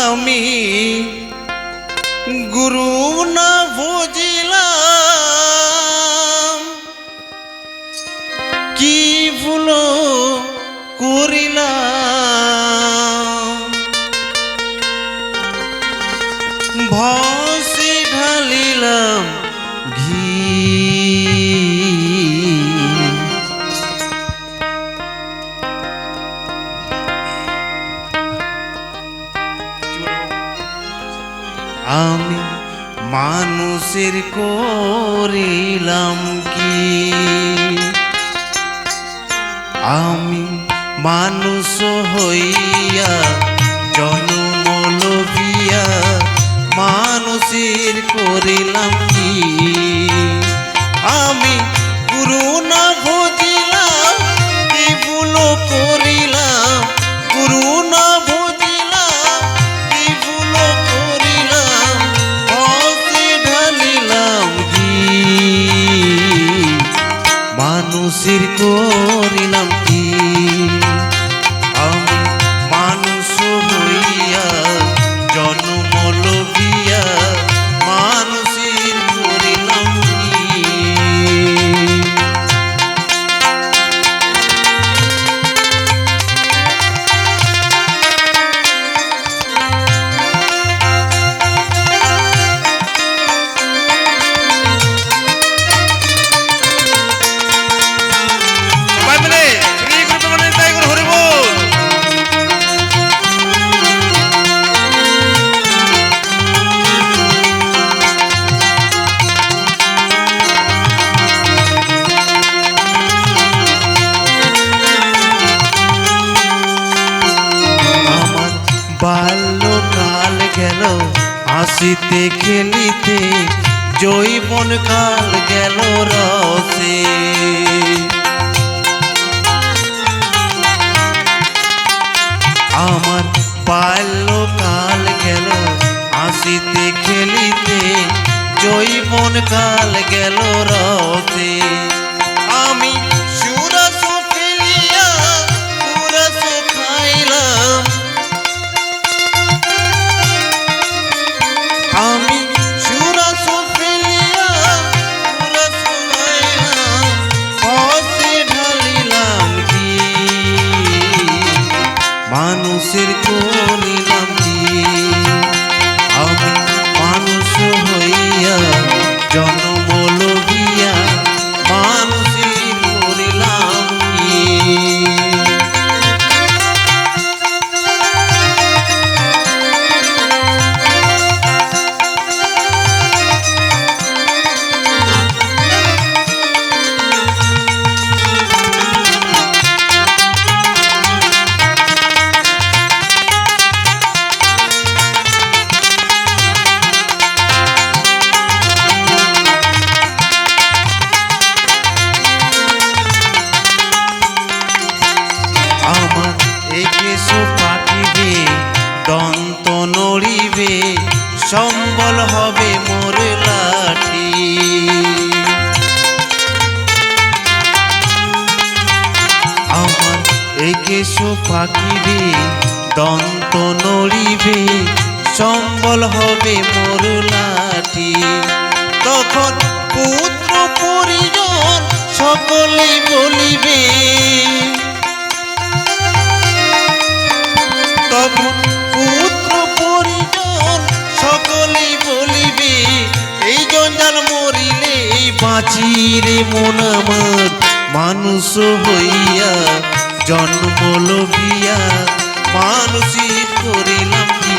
আমি গুরু না বুঝিলাম কি ভুল করিলাম ভসি ঢালিলাম ঘি আমি মানুষের করিলাম কি আমি মানুষ হইয়া জন্ম লভিয়া মানুষের করিলাম কি আমি গুরু না বুঝিলাম কি ভুল করিলাম গুরু না বুঝিলাম কি ভুল করিলাম ভসি ঢালিলাম ঘি মানুষের করিলাম কি আমি মানুষ হইয়া জন্ম লভিয়া মানুষের করিলাম কি বাল্যকাল গেল হাসিতে খেলিতে যৌবন কাল গেল রসে আমার বাল্যকাল গেল হাসিতে খেলিতে যৌবন কাল গেল রসে আমি সুরস ফেলিয়া পুরস খাইলাম আমি সুরস ফেলিয়া পুরস খাইলাম ভসি ঢালিলাম ঘি মানুষের করিলাম কি আমি মানুষ হইয়া জন্ম লভিয়া মানুষের করিলাম কি পাকিবে দন্ত নড়িবে সম্বল হবে মোর লাঠি আমার একেশ পাকিবে দন্ত নড়িবে সম্বল হবে মোর লাঠি তখন পুত্র পরিজন সকলে বলিবে তখন পুত্র পরিজন সকলেই বলিবে এই জঞ্জাল মরিলে বাঁচিরে মন আমার মানুষ হইয়া জন্ম লভিয়া মানুষের করিলাম কি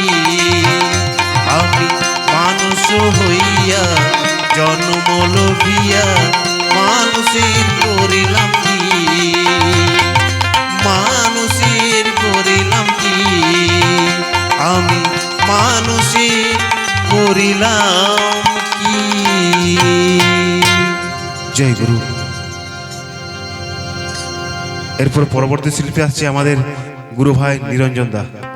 আমি মানুষ হইয়া জন্ম লভিয়া মানুষের করিলাম কি মানুষের করিলাম কি আমি মানুষের করিলাম কি জয় গুরু। এরপর পরবর্তী শিল্পী আসছে আমাদের গুরু ভাই নিরঞ্জন দা।